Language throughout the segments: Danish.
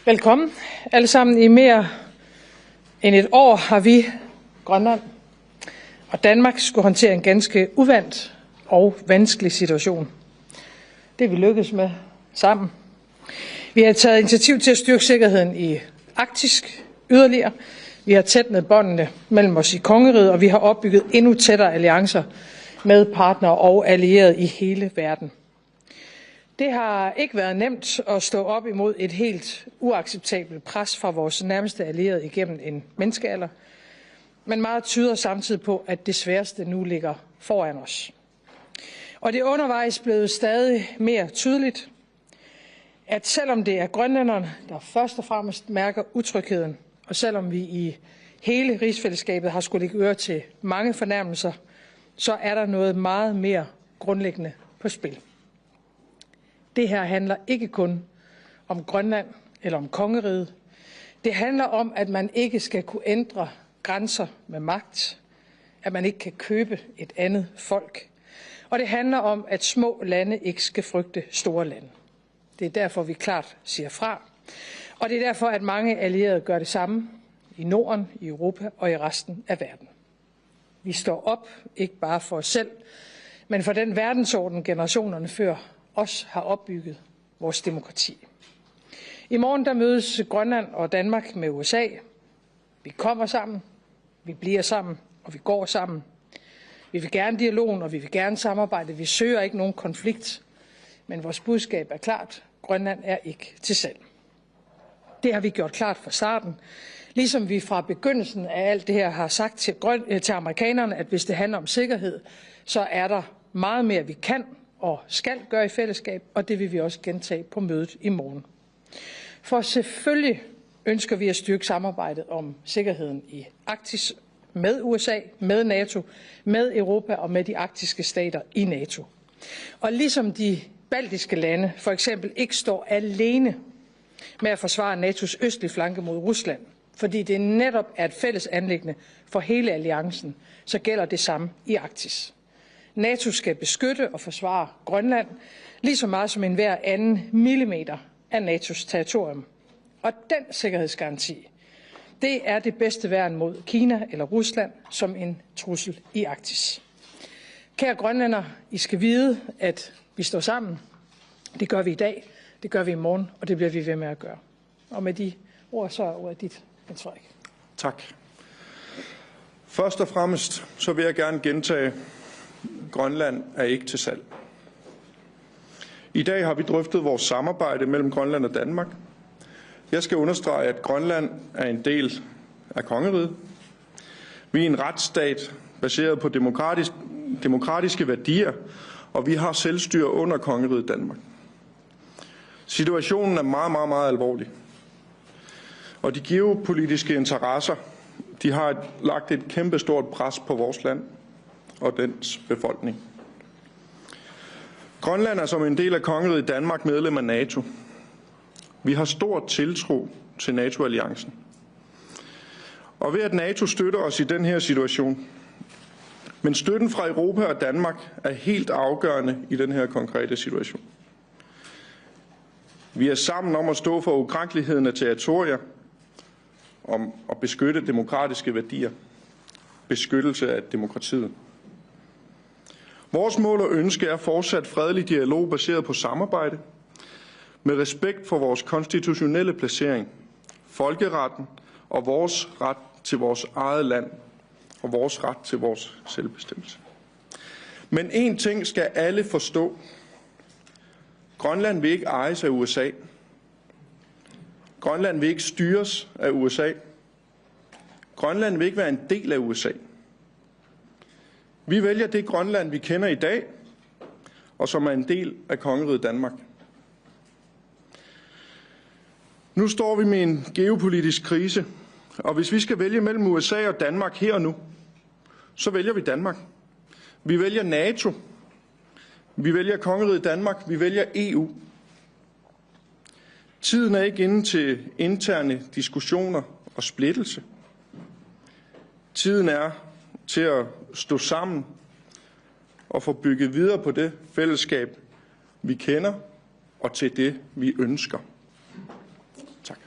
Velkommen alle sammen. I mere end et år har vi, Grønland og Danmark, skulle håndtere en ganske uvant og vanskelig situation. Det er vi lykkedes med sammen. Vi har taget initiativ til at styrke sikkerheden i Arktis yderligere. Vi har tætnet båndene mellem os i kongeriget, og vi har opbygget endnu tættere alliancer med partnere og allierede i hele verden. Det har ikke været nemt at stå op imod et helt uacceptabelt pres fra vores nærmeste allierede igennem en menneskealder, men meget tyder samtidig på, at det sværeste nu ligger foran os. Og det er undervejs blevet stadig mere tydeligt, at selvom det er grønlænderne, der først og fremmest mærker utrygheden, og selvom vi i hele rigsfællesskabet har skulle lægge øre til mange fornærmelser, så er der noget meget mere grundlæggende på spil. Det her handler ikke kun om Grønland eller om kongeriget. Det handler om, at man ikke skal kunne ændre grænser med magt, at man ikke kan købe et andet folk. Og det handler om, at små lande ikke skal frygte store lande. Det er derfor, vi klart siger fra. Og det er derfor, at mange allierede gør det samme i Norden, i Europa og i resten af verden. Vi står op, ikke bare for os selv, men for den verdensorden, generationerne før os har opbygget vores demokrati. I morgen der mødes Grønland og Danmark med USA. Vi kommer sammen, vi bliver sammen, og vi går sammen. Vi vil gerne dialogen, og vi vil gerne samarbejde. Vi søger ikke nogen konflikt, men vores budskab er klart. Grønland er ikke til salg. Det har vi gjort klart fra starten, ligesom vi fra begyndelsen af alt det her har sagt til amerikanerne, at hvis det handler om sikkerhed, så er der meget mere, vi kan og skal gøre i fællesskab, og det vil vi også gentage på mødet i morgen. For selvfølgelig ønsker vi at styrke samarbejdet om sikkerheden i Arktis med USA, med NATO, med Europa og med de arktiske stater i NATO. Og ligesom de baltiske lande for eksempel ikke står alene med at forsvare NATO's østlige flanke mod Rusland, fordi det netop er et fælles anliggende for hele alliancen, så gælder det samme i Arktis. NATO skal beskytte og forsvare Grønland lige så meget som enhver anden millimeter af NATO's territorium. Og den sikkerhedsgaranti, det er det bedste værn mod Kina eller Rusland som en trussel i Arktis. Kære grønlændere, I skal vide, at vi står sammen. Det gør vi i dag, det gør vi i morgen, og det bliver vi ved med at gøre. Og med de ord, så er ordet dit, Jens Frederik. Tak. Først og fremmest så vil jeg gerne gentage, Grønland er ikke til salg. I dag har vi drøftet vores samarbejde mellem Grønland og Danmark. Jeg skal understrege, at Grønland er en del af kongeriget. Vi er en retsstat baseret på demokratiske værdier, og vi har selvstyre under kongeriget Danmark. Situationen er meget, meget alvorlig. Og de geopolitiske interesser, de har lagt et kæmpestort pres på vores land og dens befolkning. Grønland er som en del af kongeriget Danmark medlem af NATO. Vi har stor tiltro til NATO-alliancen. Og ved at NATO støtter os i den her situation, men støtten fra Europa og Danmark er helt afgørende i den her konkrete situation. Vi er sammen om at stå for ukrænkeligheden af territorier, om at beskytte demokratiske værdier, beskyttelse af demokratiet. Vores mål og ønske er fortsat fredelig dialog baseret på samarbejde, med respekt for vores konstitutionelle placering, folkeretten og vores ret til vores eget land og vores ret til vores selvbestemmelse. Men én ting skal alle forstå. Grønland vil ikke ejes af USA. Grønland vil ikke styres af USA. Grønland vil ikke være en del af USA. Vi vælger det Grønland, vi kender i dag, og som er en del af kongeriget Danmark. Nu står vi med en geopolitisk krise, og hvis vi skal vælge mellem USA og Danmark her og nu, så vælger vi Danmark. Vi vælger NATO. Vi vælger kongeriget Danmark. Vi vælger EU. Tiden er ikke inde til interne diskussioner og splittelse. Tiden er til at stå sammen og få bygget videre på det fællesskab, vi kender, og til det, vi ønsker. Tak.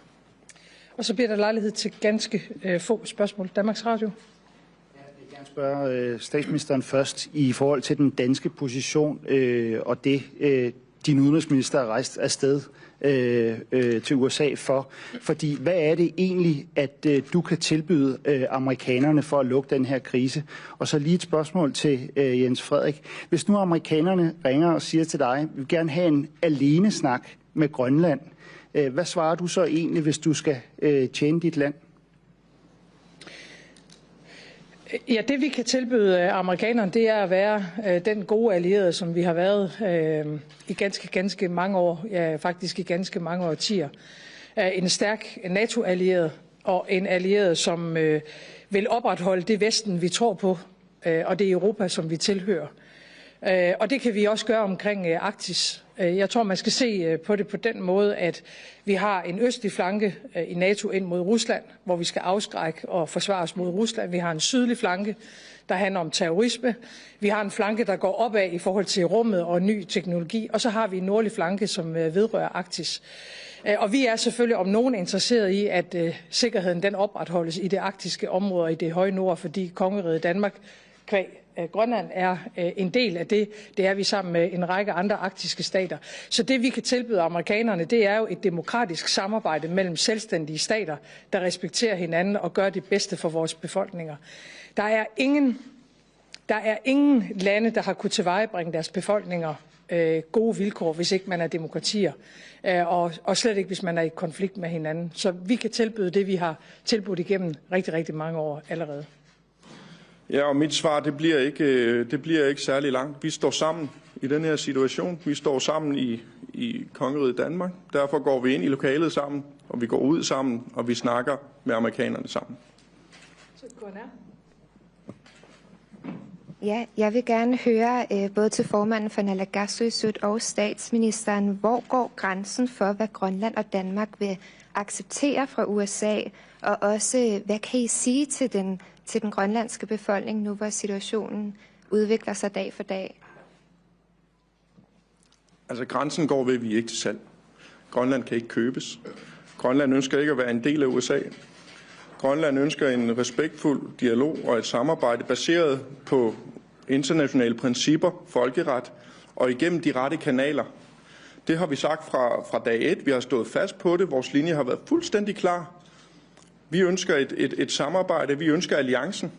Og så bliver der lejlighed til ganske få spørgsmål. Danmarks Radio. Jeg vil gerne spørge statsministeren først i forhold til den danske position og det, din udenrigsminister er rejst afsted til USA for. Fordi hvad er det egentlig, at du kan tilbyde amerikanerne for at lukke den her krise? Og så lige et spørgsmål til Jens Frederik. Hvis nu amerikanerne ringer og siger til dig, vi vil gerne have en alenesnak med Grønland, hvad svarer du så egentlig, hvis du skal tjene dit land? Ja, det vi kan tilbyde amerikanerne, det er at være den gode allierede, som vi har været i ganske mange år, ja faktisk i ganske mange årtier. En stærk NATO-allieret og en allieret, som vil opretholde det Vesten, vi tror på, og det Europa, som vi tilhører. Og det kan vi også gøre omkring Arktis. Jeg tror, man skal se på det på den måde, at vi har en østlig flanke i NATO ind mod Rusland, hvor vi skal afskrække og forsvare os mod Rusland. Vi har en sydlig flanke, der handler om terrorisme. Vi har en flanke, der går opad i forhold til rummet og ny teknologi. Og så har vi en nordlig flanke, som vedrører Arktis. Og vi er selvfølgelig om nogen interesseret i, at sikkerheden den opretholdes i det arktiske område og i det høje nord, fordi kongeriget Danmark kvæg Grønland er en del af det. Det er vi sammen med en række andre arktiske stater. Så det vi kan tilbyde amerikanerne, det er jo et demokratisk samarbejde mellem selvstændige stater, der respekterer hinanden og gør det bedste for vores befolkninger. Der er ingen lande, der har kunnet tilvejebringe deres befolkninger gode vilkår, hvis ikke man er demokratier, og slet ikke, hvis man er i konflikt med hinanden. Så vi kan tilbyde det, vi har tilbudt igennem rigtig mange år allerede. Ja, og mit svar, det bliver ikke særlig langt. Vi står sammen i den her situation. Vi står sammen i kongeriget Danmark. Derfor går vi ind i lokalet sammen, og vi går ud sammen, og vi snakker med amerikanerne sammen. Ja, jeg vil gerne høre både til formanden for Naalakkersuisut og statsministeren, hvor går grænsen for, hvad Grønland og Danmark vil acceptere fra USA, og også, hvad kan I sige til den grønlandske befolkning nu, hvor situationen udvikler sig dag for dag? Altså grænsen går ved, at vi er ikke til salg. Grønland kan ikke købes. Grønland ønsker ikke at være en del af USA. Grønland ønsker en respektfuld dialog og et samarbejde baseret på internationale principper, folkeret og igennem de rette kanaler. Det har vi sagt fra dag 1. Vi har stået fast på det. Vores linje har været fuldstændig klar. Vi ønsker et samarbejde. Vi ønsker alliancen.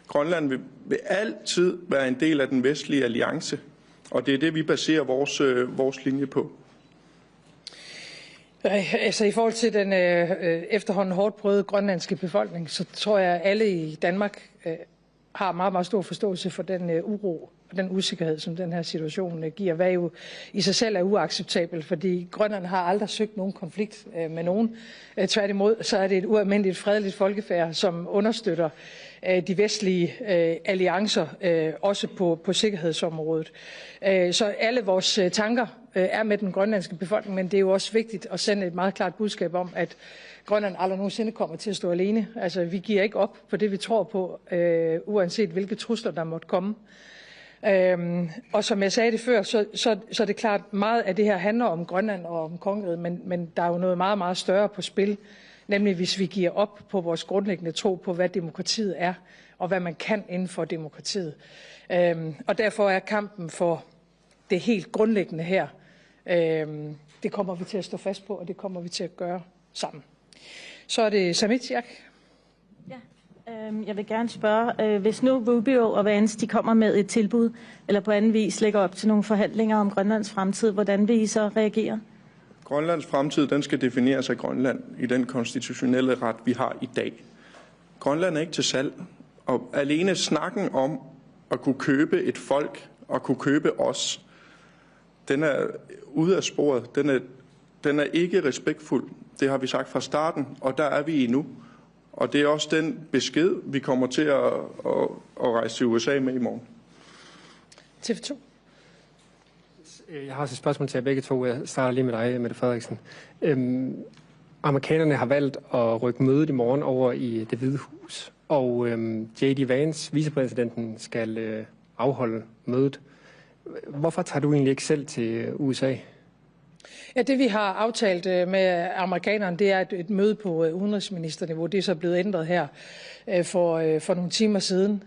Grønland vil altid være en del af den vestlige alliance, og det er det, vi baserer vores linje på. Altså i forhold til den efterhånden hårdt prøvede grønlandske befolkning, så tror jeg, at alle i Danmark har meget stor forståelse for den uro og den usikkerhed, som den her situation giver, hvad jo i sig selv er uacceptabelt, fordi Grønland har aldrig søgt nogen konflikt med nogen. Tværtimod, så er det et ualmindeligt fredeligt folkefærd, som understøtter de vestlige alliancer, også på sikkerhedsområdet. Så alle vores tanker er med den grønlandske befolkning, men det er jo også vigtigt at sende et meget klart budskab om, at Grønland aldrig nogensinde kommer til at stå alene. Altså, vi giver ikke op på det, vi tror på, uanset hvilke trusler, der måtte komme. Og som jeg sagde det før, så er det klart, meget af det her handler om Grønland og om kongeriget, men der er jo noget meget større på spil, nemlig hvis vi giver op på vores grundlæggende tro på, hvad demokratiet er, og hvad man kan inden for demokratiet. Og derfor er kampen for det helt grundlæggende her, det kommer vi til at stå fast på, og det kommer vi til at gøre sammen. Så er det Samit Jak. Ja, jeg vil gerne spørge, hvis nu Rubio og Vance de kommer med et tilbud, eller på anden vis lægger op til nogle forhandlinger om Grønlands fremtid, hvordan vil I så reagere? Grønlands fremtid, den skal defineres af Grønland i den konstitutionelle ret, vi har i dag. Grønland er ikke til salg, og alene snakken om at kunne købe et folk og kunne købe os, den er ude af sporet. Den er ikke respektfuld. Det har vi sagt fra starten, og der er vi endnu. Og det er også den besked, vi kommer til at rejse til USA med i morgen. TV2. Jeg har også et spørgsmål til jer begge to. Jeg starter lige med dig, Mette Frederiksen. Amerikanerne har valgt at rykke mødet i morgen over i Det Hvide Hus, og J.D. Vance, vicepræsidenten, skal afholde mødet. Hvorfor tager du egentlig ikke selv til USA? Ja, det vi har aftalt med amerikanerne, det er et møde på udenrigsministerniveau. Det er så blevet ændret her for nogle timer siden.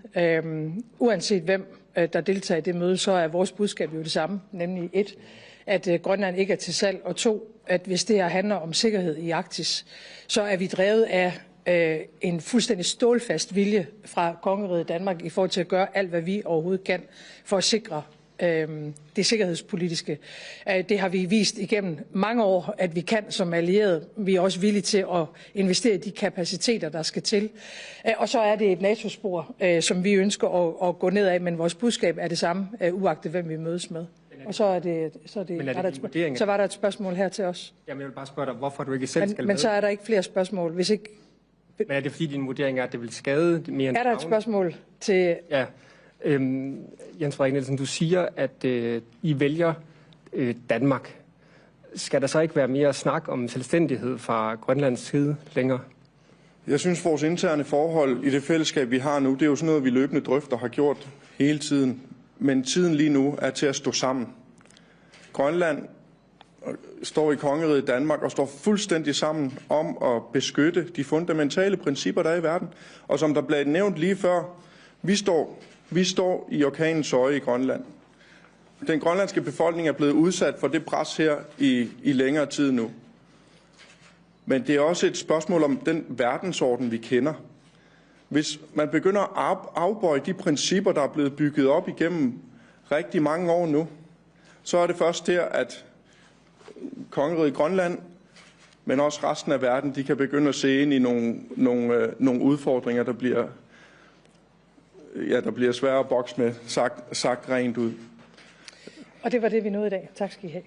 Uanset hvem der deltager i det møde, så er vores budskab jo det samme, nemlig 1, at Grønland ikke er til salg, og 2, at hvis det her handler om sikkerhed i Arktis, så er vi drevet af en fuldstændig stålfast vilje fra kongeriget Danmark i forhold til at gøre alt, hvad vi overhovedet kan for at sikre det sikkerhedspolitiske. Det har vi vist igennem mange år, at vi kan som allierede. Vi er også villige til at investere i de kapaciteter, der skal til. Og så er det et NATO-spor, som vi ønsker at gå ned af, men vores budskab er det samme, uagtet hvem vi mødes med. Og så var der et spørgsmål her til os. Jamen, jeg vil bare spørge dig, hvorfor du ikke selv skal med. Men så er der ikke flere spørgsmål, hvis ikke... Men er det fordi din vurdering er, at det vil skade mere end... Er der et spørgsmål til... Ja. Jens Frederik Nielsen, du siger, at I vælger Danmark. Skal der så ikke være mere snak om selvstændighed fra Grønlands side længere? Jeg synes, vores interne forhold i det fællesskab, vi har nu, det er jo sådan noget, vi løbende drøfter og har gjort hele tiden. Men tiden lige nu er til at stå sammen. Grønland står i kongeriget Danmark og står fuldstændig sammen om at beskytte de fundamentale principper, der er i verden. Og som der blev nævnt lige før, vi står i orkanens øje i Grønland. Den grønlandske befolkning er blevet udsat for det pres her i længere tid nu. Men det er også et spørgsmål om den verdensorden, vi kender. Hvis man begynder at afbøje de principper, der er blevet bygget op igennem rigtig mange år nu, så er det først der, at kongeriget Grønland, men også resten af verden, de kan begynde at se ind i nogle udfordringer, der bliver svære at bokse med, sagt rent ud. Og det var det, vi nåede i dag. Tak skal I have.